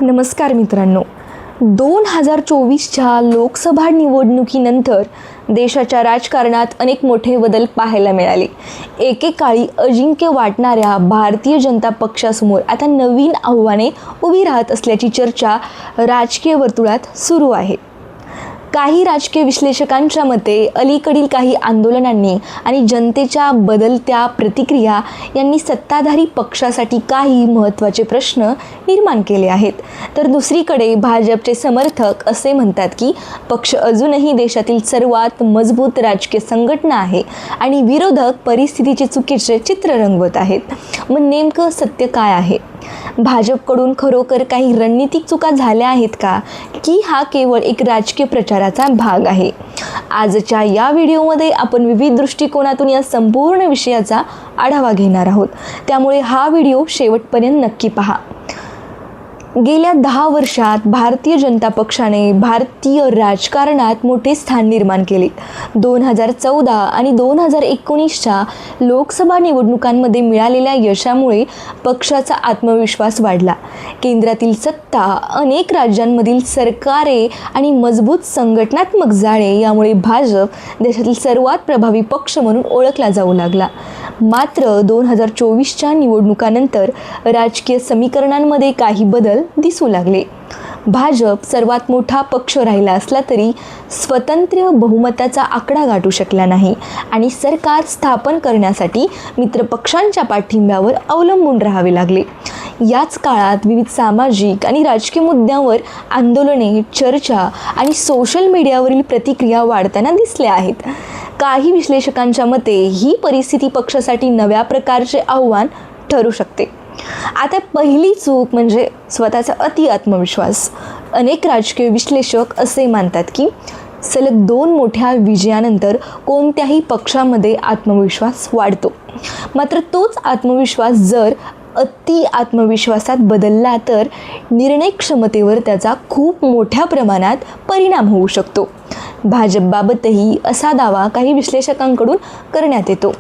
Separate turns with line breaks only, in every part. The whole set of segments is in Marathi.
नमस्कार मित्रांनो, 2024च्या लोकसभा निवडणुकीनंतर देशाच्या राजकारणात अनेक मोठे बदल पाहायला मिळाले. एकेकाळी अजिंक्य वाटणाऱ्या भारतीय जनता पक्षासमोर आता नवीन आव्हाने उभी राहत असल्याची चर्चा राजकीय वर्तुळात सुरू आहे. काही राजकीय विश्लेषकांच्या मते अलीकडील काही आंदोलनांनी आणि जनतेच्या बदलत्या प्रतिक्रिया यांनी सत्ताधारी पक्षासाठी काही महत्त्वाचे प्रश्न निर्माण केले आहेत. तर दुसरीकडे भाजपचे समर्थक असे म्हणतात की पक्ष अजूनही देशातील सर्वात मजबूत राजकीय संघटना आहे आणि विरोधक परिस्थितीचे चुकीचे चित्र रंगवत आहेत. मग नेमकं सत्य काय आहे? भाजपकडून खरोखर काही रणनीतिक चुका झाल्या आहेत का, की हा केवळ एक राजकीय प्रचाराचा भाग आहे? आजच्या या व्हिडिओमध्ये आपण विविध दृष्टिकोनातून या संपूर्ण विषयाचा आढावा घेणार आहोत, त्यामुळे हा व्हिडिओ शेवटपर्यंत नक्की पहा. गेल्या 10 वर्षात भारतीय जनता पक्षाने भारतीय राजकारणात मोठे स्थान निर्माण केले. 2014 आणि 2019च्या लोकसभा निवडणुकांमध्ये मिळालेल्या यशामुळे पक्षाचा आत्मविश्वास वाढला. केंद्रातील सत्ता, अनेक राज्यांमधील सरकारे आणि मजबूत संघटनात्मक जाळे यामुळे भाजप देशातील सर्वात प्रभावी पक्ष म्हणून ओळखला जाऊ लागला. मात्र 2024च्या निवडणुकानंतर राजकीय समीकरणांमध्ये काही बदल दिसू लागले. भाजप सर्वात मोठा पक्ष राहिला असला तरी स्वतंत्र बहुमताचा आकडा गाठू शकला नाही आणि सरकार स्थापन करण्यासाठी मित्रपक्षांच्या पाठिंब्यावर अवलंबून राहावे लागले. याच काळात विविध सामाजिक आणि राजकीय मुद्द्यांवर आंदोलने, चर्चा आणि सोशल मीडियावरील प्रतिक्रिया वाढताना दिसल्या आहेत. काही विश्लेषकांच्या मते ही परिस्थिती पक्षासाठी नव्या प्रकारचे आव्हान ठरू शकते. आता पहिली चूक म्हणजे स्वतःचा अति आत्मविश्वास. अनेक राजकीय विश्लेषक असे मानतात की सलग 2 मोठ्या विजयानंतर कोणत्याही पक्षामध्ये आत्मविश्वास वाढतो. मात्र तोच आत्मविश्वास जर अति आत्मविश्वासात बदलला तर निर्णय क्षमतेवर त्याचा खूप मोठ्या प्रमाणात परिणाम होऊ शकतो. भाजपबाबतही असा दावा काही विश्लेषकांकडून करण्यात येतो.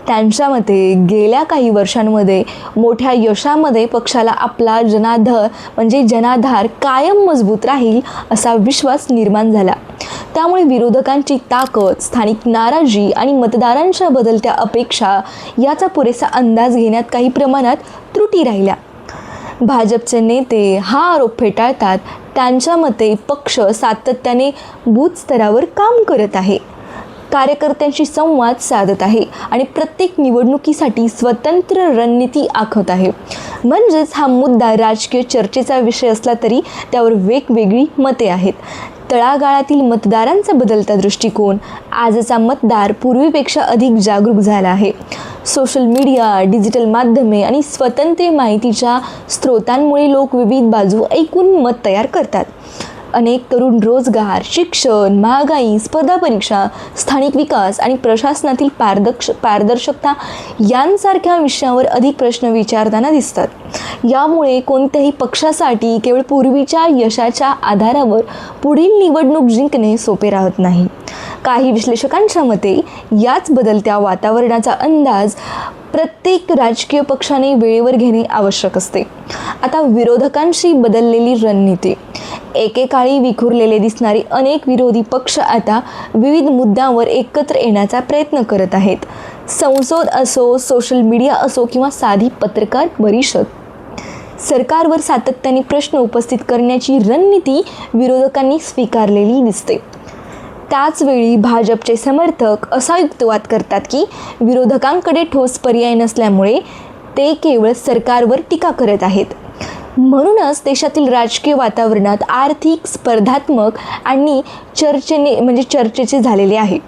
त्यांच्या मते गेल्या काही वर्षांमध्ये मोठ्या यशामध्ये पक्षाला आपला जनाधार कायम मजबूत राहील असा विश्वास निर्माण झाला. त्यामुळे विरोधकांची ताकद, स्थानिक नाराजी आणि मतदारांच्या बदलत्या अपेक्षा याचा पुरेसा अंदाज घेण्यात काही प्रमाणात त्रुटी राहिल्या. भाजपचे नेते हा आरोप फेटाळतात. त्यांच्या मते पक्ष सातत्याने बूथ स्तरावर काम करत आहे, कार्यकर्त्यांशी संवाद साधत आहे आणि प्रत्येक निवडणुकीसाठी स्वतंत्र रणनीती आखत आहे. म्हणजेच हा मुद्दा राजकीय चर्चेचा विषय असला तरी त्यावर वेगवेगळी मते आहेत. तळागाळातील मतदारांचा बदलता दृष्टिकोन. आजचा मतदार पूर्वीपेक्षा अधिक जागरूक झाला आहे. सोशल मीडिया, डिजिटल माध्यमे आणि स्वतंत्र माहितीच्या स्रोतांमुळे लोक विविध बाजू ऐकून मत तयार करतात. अनेक तरुण रोजगार, शिक्षण, महागाई, स्पर्धा परीक्षा, स्थानिक विकास आणि प्रशासनातील पारदर्शकता यांसारख्या विषयांवर अधिक प्रश्न विचारताना दिसतात. यामुळे कोणत्याही पक्षासाठी केवळ पूर्वीच्या यशाच्या आधारावर पुढील निवडणूक जिंकणे सोपे राहत नाही. काही विश्लेषकांच्या मते याच बदलत्या वातावरणाचा अंदाज प्रत्येक राजकीय पक्षाने वेळेवर घेणे आवश्यक असते. आता विरोधकांची बदललेली रणनीती. एकेकाळी विखुरलेले दिसणारे अनेक विरोधी पक्ष आता विविध मुद्द्यांवर एकत्र येण्याचा प्रयत्न करत आहेत. संसद असो, सोशल मीडिया असो किंवा साधी पत्रकार परिषद, सरकारवर सातत्याने प्रश्न उपस्थित करण्याची रणनीती विरोधकांनी स्वीकारलेली दिसते. त्याचवेळी भाजपचे समर्थक असा युक्तिवाद करतात की विरोधकांकडे ठोस पर्याय नसल्यामुळे ते केवळ सरकारवर टीका करत आहेत. म्हणूनच देशातील राजकीय वातावरणात आर्थिक, स्पर्धात्मक आणि चर्चेचे झालेले आहे.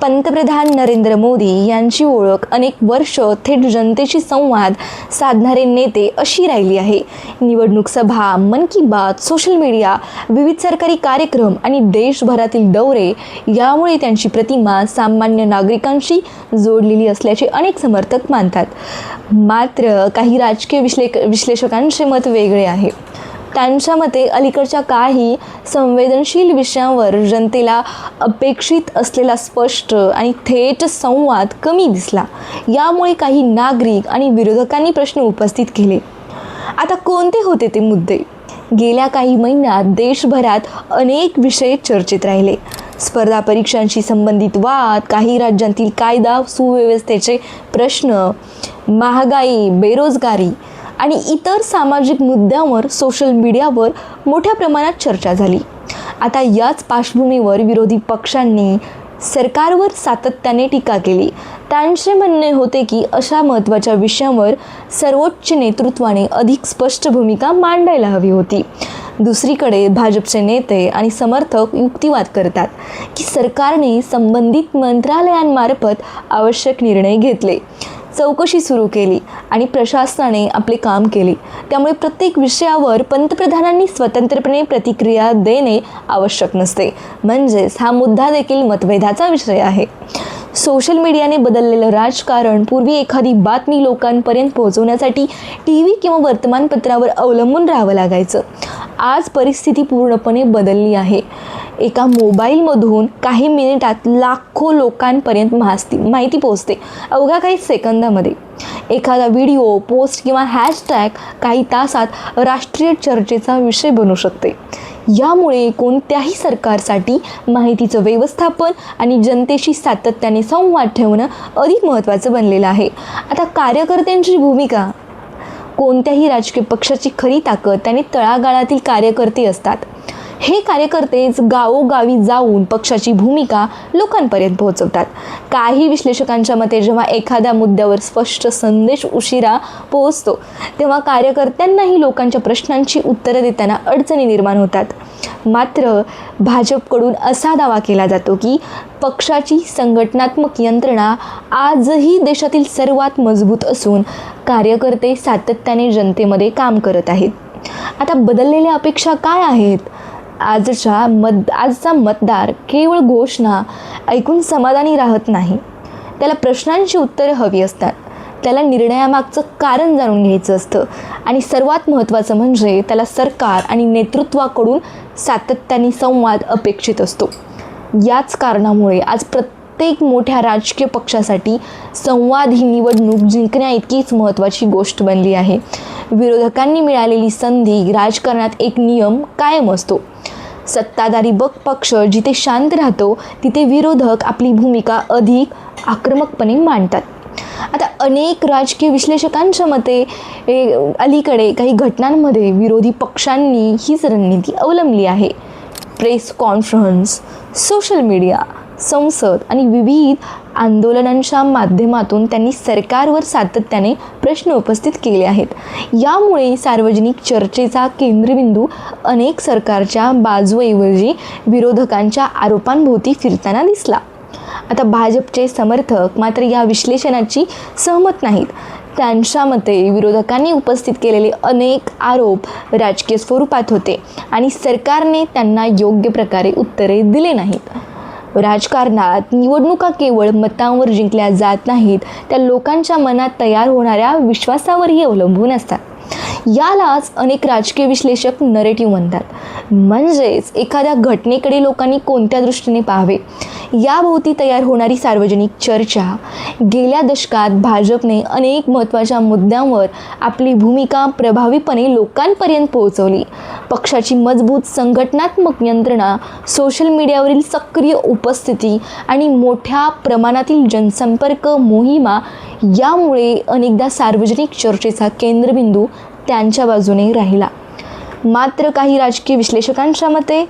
पंतप्रधान नरेंद्र मोदी यांची ओळख अनेक वर्ष थेट जनतेशी संवाद साधणारे नेते अशी राहिली आहे. निवडणूक सभा, मन की बात, सोशल मीडिया, विविध सरकारी कार्यक्रम आणि देशभरातील दौरे यामुळे त्यांची प्रतिमा सामान्य नागरिकांशी जोडलेली असल्याचे अनेक समर्थक मानतात. मात्र काही राजकीय विश्लेषकांचे मत वेगळे आहे. त्यांच्या मते अलीकडच्या काही संवेदनशील विषयांवर जनतेला अपेक्षित असलेला स्पष्ट आणि थेट संवाद कमी दिसला. यामुळे काही नागरिक आणि विरोधकांनी प्रश्न उपस्थित केले. आता कोणते होते ते मुद्दे? गेल्या काही महिन्यात देशभरात अनेक विषय चर्चेत राहिले. स्पर्धा परीक्षांशी संबंधित वाद, काही राज्यांतील कायदा सुव्यवस्थेचे प्रश्न, महागाई, बेरोजगारी आणि इतर सामाजिक मुद्द्यांवर सोशल मीडियावर मोठ्या प्रमाणात चर्चा झाली. आता याच पार्श्वभूमीवर विरोधी पक्षांनी सरकारवर सातत्याने टीका केली. त्यांचे म्हणणे होते की अशा महत्त्वाच्या विषयांवर सर्वोच्च नेतृत्वाने अधिक स्पष्ट भूमिका मांडायला हवी होती. दुसरीकडे भाजपचे नेते आणि समर्थक युक्तिवाद करतात की सरकारने संबंधित मंत्रालयांमार्फत आवश्यक निर्णय घेतले, चौकशी सुरू केली आणि प्रशासनाने आपले काम केले. त्यामुळे प्रत्येक विषयावर पंतप्रधानांनी स्वतंत्रपणे प्रतिक्रिया देणे आवश्यक नसते. म्हणजेच हा मुद्दा देखील मतभेदाचा विषय आहे. सोशल मीडियाने बदललेलं राजकारण. पूर्वी एखादी बातमी लोकांपर्यंत पोहोचवण्यासाठी TV किंवा वर्तमानपत्रावर अवलंबून राहावं लागायचं. आज परिस्थिती पूर्णपणे बदलली आहे. एका मोबाईलमधून काही मिनिटात लाखो लोकांपर्यंत माहिती पोहोचते, अवघ्या काही सेकंदामध्ये. एखादा व्हिडिओ, पोस्ट किंवा हॅशटॅग काही तासात राष्ट्रीय चर्चेचा विषय बनू शकते. यामुळे कोणत्याही सरकारसाठी माहितीचं व्यवस्थापन आणि जनतेशी सातत्याने संवाद ठेवणं अधिक महत्त्वाचं बनलेलं आहे. आता कार्यकर्त्यांची भूमिका. कोणत्याही राजकीय पक्षाची खरी ताकद त्याने तळागाळातील कार्यकर्ते असतात. हे कार्यकर्तेच गावोगावी जाऊन पक्षाची भूमिका लोकांपर्यंत पोहोचवतात. काही विश्लेषकांच्या मते जेव्हा एखाद्या मुद्द्यावर स्पष्ट संदेश उशिरा पोहोचतो तेव्हा कार्यकर्त्यांनाही लोकांच्या प्रश्नांची उत्तरं देताना अडचणी निर्माण होतात. मात्र भाजपकडून असा दावा केला जातो की पक्षाची संघटनात्मक यंत्रणा आजही देशातील सर्वात मजबूत असून कार्यकर्ते सातत्याने जनतेमध्ये काम करत आहेत. आता बदललेल्या अपेक्षा काय आहेत? आजचा मतदार केवळ घोषणा ऐकून समाधानी राहत नाही. त्याला प्रश्नांची उत्तरं हवी असतात. त्याला निर्णयामागचं कारण जाणून घ्यायचं असतं आणि सर्वात महत्त्वाचं म्हणजे त्याला सरकार आणि नेतृत्वाकडून सातत्याने संवाद अपेक्षित असतो. याच कारणामुळे आज प्रत्येक मोठ्या राजकीय पक्षासाठी संवाद ही निवडणूक जिंकण्या इतकीच महत्त्वाची गोष्ट बनली आहे. विरोधकांनी मिळालेली संधी. राजकारणात एक नियम कायम असतो. सत्ताधारी पक्ष जिथे शांत राहतो तिथे विरोधक आपली भूमिका अधिक आक्रमकपणे मांडतात. आता अनेक राजकीय विश्लेषकांच्या मते अलीकडे काही घटनांमध्ये विरोधी पक्षांनी हीच रणनीती अवलंबली आहे. प्रेस कॉन्फरन्स, सोशल मीडिया, संसद आणि विविध आंदोलनांच्या माध्यमातून त्यांनी सरकारवर सातत्याने प्रश्न उपस्थित केले आहेत. यामुळे सार्वजनिक चर्चेचा केंद्रबिंदू अनेक सरकारच्या बाजूऐवजी विरोधकांच्या आरोपांभोवती फिरताना दिसला. आता भाजपचे समर्थक मात्र या विश्लेषणाची सहमत नाहीत. त्यांच्या मते विरोधकांनी उपस्थित केलेले अनेक आरोप राजकीय स्वरूपात होते आणि सरकारने त्यांना योग्य प्रकारे उत्तरे दिले नाहीत. राजकारणात निवडणुका केवळ मतांवर जिंकल्या जात नाहीत, त्या लोकांच्या मनात तयार होणाऱ्या विश्वासावरही अवलंबून असतात. यालाच अनेक राजकीय विश्लेषक नरेटिव्ह म्हणतात. म्हणजेच एखाद्या घटनेकडे लोकांनी कोणत्या दृष्टीने पाहावे याभोवती तयार होणारी सार्वजनिक चर्चा. गेल्या दशकात भाजपने अनेक महत्त्वाच्या मुद्द्यांवर आपली भूमिका प्रभावीपणे लोकांपर्यंत पोहोचवली. पक्षाची मजबूत संघटनात्मक यंत्रणा, सोशल मीडियावरील सक्रिय उपस्थिती आणि मोठ्या प्रमाणातील जनसंपर्क मोहिमा यामुळे अनेकदा सार्वजनिक चर्चेचा केंद्रबिंदू त्यांच्या बाजूने राहिला. मात्र काही राजकीय विश्लेषकांच्या मते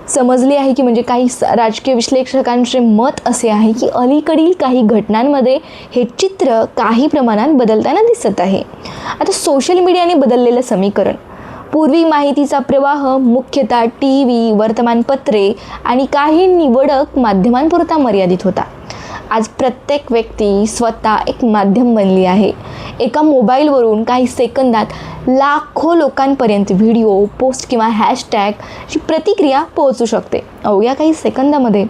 समजले आहे की काही राजकीय विश्लेषकांचे मत असे आहे की अलीकडील काही घटनांमध्ये हे चित्र काही प्रमाणात बदलताना दिसत आहे. आता सोशल मीडियाने बदललेलं समीकरण. पूर्वी माहितीचा प्रवाह मुख्यतः TV, वर्तमानपत्रे आणि काही निवडक माध्यमांपुरता मर्यादित होता. आज प्रत्येक व्यक्ती स्वतः एक माध्यम बनली आहे. एका मोबाईलवरून काही सेकंदात लाखो लोकांपर्यंत व्हिडिओ, पोस्ट किंवा हॅशटॅगची प्रतिक्रिया पोहोचू शकते अवघ्या काही सेकंदामध्ये.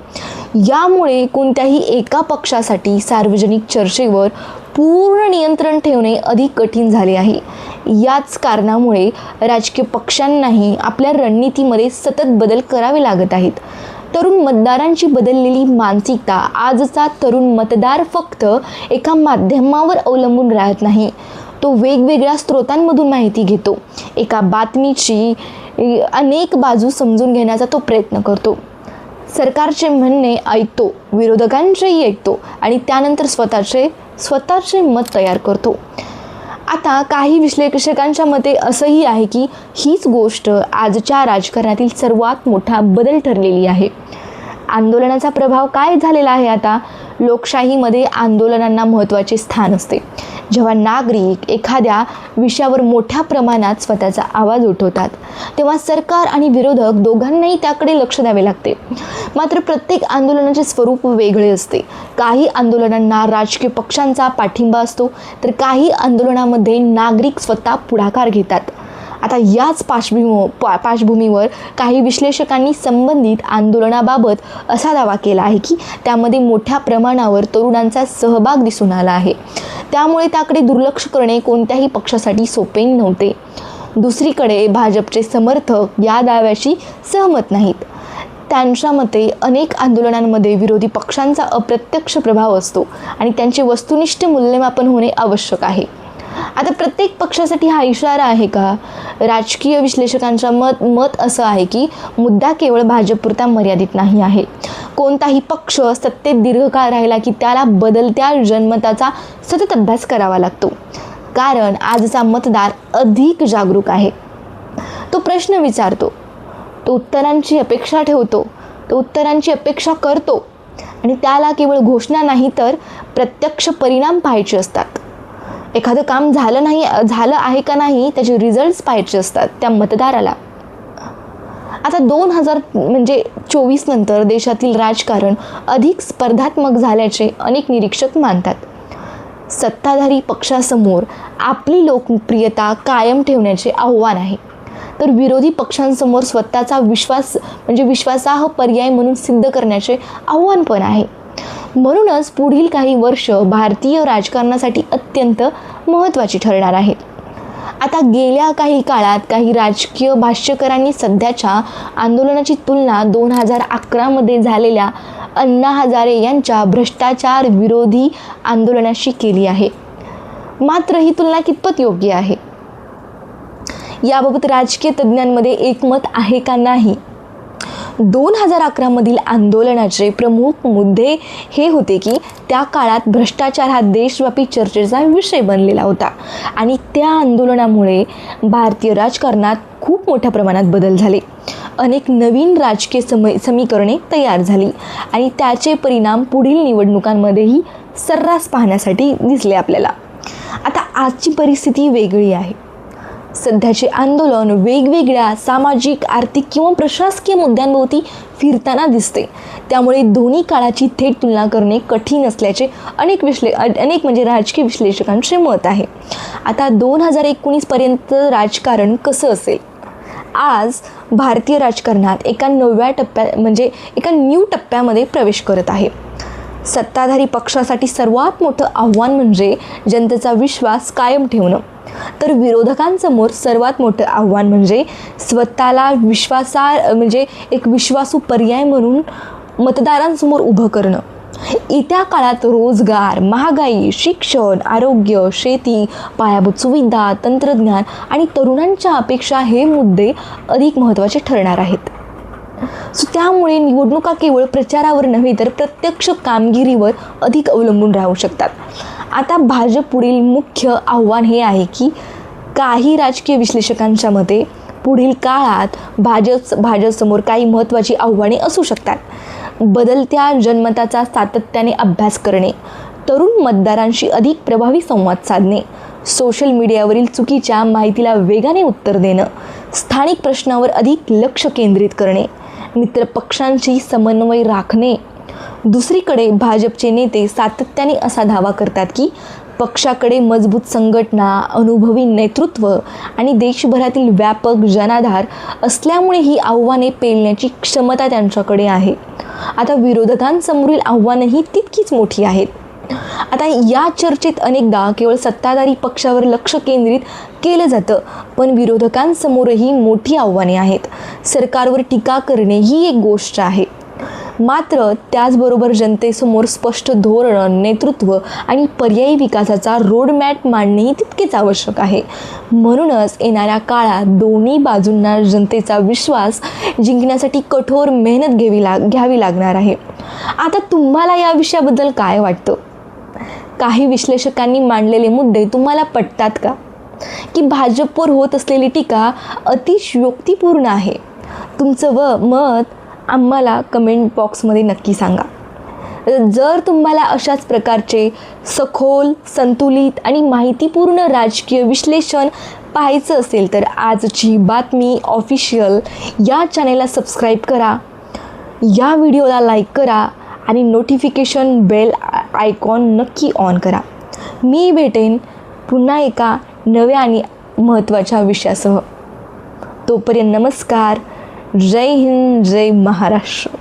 यामुळे कोणत्याही एका पक्षासाठी सार्वजनिक चर्चेवर पूर्ण नियंत्रण ठेवणे अधिक कठीण झाले आहे. याच कारणामुळे राजकीय पक्षांनाही आपल्या रणनीतीमध्ये सतत बदल करावे लागत आहेत. तरुण मतदारांची बदललेली मानसिकता. आजचा तरुण मतदार फक्त एका माध्यमावर अवलंबून राहत नाही. तो वेगवेगळ्या स्रोतांमधून माहिती घेतो, एका बातमीची अनेक बाजू समजून घेण्याचा तो प्रयत्न करतो, सरकारचे म्हणणे ऐकतो, विरोधकांचेही ऐकतो आणि त्यानंतर स्वतःचे मत तयार करतो. आता काही विश्लेषकांच्या मते असंही आहे की हीच गोष्ट आजच्या राजकारणातील सर्वात मोठा बदल ठरलेली आहे. आंदोलनाचा प्रभाव काय झालेला आहे? आता लोकशाहीमध्ये आंदोलनांना महत्त्वाचे स्थान असते. जेव्हा नागरिक एखाद्या विषयावर मोठ्या प्रमाणात स्वतःचा आवाज उठवतात तेव्हा सरकार आणि विरोधक दोघांनाही त्याकडे लक्ष द्यावे लागते. मात्र प्रत्येक आंदोलनाचे स्वरूप वेगळे असते. काही आंदोलनांना राजकीय पक्षांचा पाठिंबा असतो, तर काही आंदोलनामध्ये नागरिक स्वतः पुढाकार घेतात. आता याच पार्श्वभूमीवर काही विश्लेषकांनी संबंधित आंदोलनाबाबत असा दावा केला आहे की त्यामध्ये मोठ्या प्रमाणावर तरुणांचा सहभाग दिसून आला आहे. त्यामुळे त्याकडे दुर्लक्ष करणे कोणत्याही पक्षासाठी सोपे नव्हते. दुसरीकडे भाजपचे समर्थक या दाव्याशी सहमत नाहीत. त्यांच्या मते अनेक आंदोलनांमध्ये विरोधी पक्षांचा अप्रत्यक्ष प्रभाव असतो आणि त्यांचे वस्तुनिष्ठ मूल्यमापन होणे आवश्यक आहे. आता प्रत्येक पक्षासाठी हा इशारा आहे का? राजकीय विश्लेषकांचा मत असं आहे की मुद्दा केवळ भाजपपुरता मर्यादित नाही आहे. कोणताही पक्ष सत्तेत दीर्घकाळ राहिला की त्याला बदलत्या जनमताचा सतत अभ्यास करावा लागतो, कारण आजचा मतदार अधिक जागरूक आहे. तो प्रश्न विचारतो, तो उत्तरांची अपेक्षा ठेवतो, तो उत्तरांची अपेक्षा करतो आणि त्याला केवळ घोषणा नाही तर प्रत्यक्ष परिणाम पाहायचे असतात. एखादं काम झालं आहे का नाही त्याचे रिझल्ट्स पाहायचे असतात त्या मतदाराला. आता 2024 नंतर देशातील राजकारण अधिक स्पर्धात्मक झाल्याचे अनेक निरीक्षक मानतात. सत्ताधारी पक्षासमोर आपली लोकप्रियता कायम ठेवण्याचे आव्हान आहे, तर विरोधी पक्षांसमोर स्वतःचा विश्वासार्ह पर्याय म्हणून सिद्ध करण्याचे आव्हान पण आहे. म्हणूनच पुढील काही वर्ष भारतीय राजकारणासाठी अत्यंत महत्त्वाची ठरणार आहेत. आता गेल्या काही काळात काही राजकीय भाष्यकारांनी सध्याच्या आंदोलनाची तुलना 2011 मध्ये झालेल्या अण्णा हजारे यांच्या भ्रष्टाचार विरोधी आंदोलनाशी केली आहे. मात्र ही तुलना कितपत योग्य आहे याबाबत राजकीय तज्ज्ञांमध्ये एकमत आहे का नाही? 2011 मधील आंदोलनाचे प्रमुख मुद्दे हे होते की त्या काळात भ्रष्टाचार हा देशव्यापी चर्चेचा विषय बनलेला होता आणि त्या आंदोलनामुळे भारतीय राजकारणात खूप मोठ्या प्रमाणात बदल झाले. अनेक नवीन राजकीय समीकरणे तयार झाली आणि त्याचे परिणाम पुढील निवडणुकांमध्येही सर्रास पाहण्यासाठी दिसले आपल्याला. आता आजची परिस्थिती वेगळी आहे. सध्याचे आंदोलन वेगवेगळ्या सामाजिक, आर्थिक किंवा प्रशासकीय मुद्द्यांभोवती फिरताना दिसते. त्यामुळे दोन्ही काळाची थेट तुलना करणे कठीण असल्याचे अनेक राजकीय विश्लेषकांचे मत आहे. आता 2019 पर्यंत राजकारण कसं असेल? आज भारतीय राजकारणात एका न्यू टप्प्यामध्ये प्रवेश करत आहे. सत्ताधारी पक्षासाठी सर्वात मोठं आव्हान म्हणजे जनतेचा विश्वास कायम ठेवणं, तर विरोधकांसमोर सर्वात मोठं आव्हान म्हणजे स्वतःला एक विश्वासू पर्याय म्हणून मतदारांसमोर उभं करणं. येत्या काळात रोजगार, महागाई, शिक्षण, आरोग्य, शेती, पायाभूत सुविधा, तंत्रज्ञान आणि तरुणांच्या अपेक्षा हे मुद्दे अधिक महत्त्वाचे ठरणार आहेत. त्यामुळे निवडणुका केवळ प्रचारावर नव्हे तर प्रत्यक्ष कामगिरीवर अधिक अवलंबून राहू शकतात. आता भाजप पुढील मुख्य आव्हान हे आहे की काही राजकीय विश्लेषकांच्या मते पुढील काळात भाजपसमोर काही महत्त्वाची आव्हाने असू शकतात. बदलत्या जनमताचा सातत्याने अभ्यास करणे, तरुण मतदारांशी अधिक प्रभावी संवाद साधणे, सोशल मीडियावरील चुकीच्या माहितीला वेगाने उत्तर देणं, स्थानिक प्रश्नावर अधिक लक्ष केंद्रित करणे, मित्र पक्षांशी समन्वय राखणे. दुसरीकडे भाजपचे नेते सातत्याने असा दावा करतात की पक्षाकडे मजबूत संघटना, अनुभवी नेतृत्व आणि देशभरातील व्यापक जनाधार असल्यामुळे ही आव्हाने पेलण्याची क्षमता त्यांच्याकडे आहे. आता विरोधकांसमोरील आव्हानंही तितकीच मोठी आहेत. आता या चर्चेत अनेकदा केवळ सत्ताधारी पक्षावर लक्ष केंद्रित केलं जातं, पण विरोधकांसमोरही मोठी आव्हाने आहेत. सरकारवर टीका करणे ही एक गोष्ट आहे, मात्र त्याचबरोबर जनतेसमोर स्पष्ट धोरण, नेतृत्व आणि पर्यायी विकासाचा रोडमॅप मांडणेही तितकेच आवश्यक आहे. म्हणूनच येणाऱ्या काळात दोन्ही बाजूंना जनतेचा विश्वास जिंकण्यासाठी कठोर मेहनत घ्यावी लागणार आहे. आता तुम्हाला या विषयाबद्दल काय वाटतं? काही विश्लेषकांनी मांडलेले मुद्दे तुम्हाला पटतात का? की भाजपवर होत असलेली टीका अतिशयोक्तिपूर्ण आहे? तुमचं मत आम्हाला कमेंट बॉक्समध्ये नक्की सांगा. जर तुम्हाला अशाच प्रकारचे सखोल, संतुलित आणि माहितीपूर्ण राजकीय विश्लेषण पाहायचं असेल तर आजची बातमी ऑफिशियल या चॅनेलला सबस्क्राईब करा, या व्हिडिओला लाईक करा आणि नोटिफिकेशन बेल आयकॉन नक्की ऑन करा. मी भेटेन पुन्हा एका नव्या आणि महत्त्वाच्या विषयासह. तोपर्यंत नमस्कार. जय हिंद, जय महाराष्ट्र.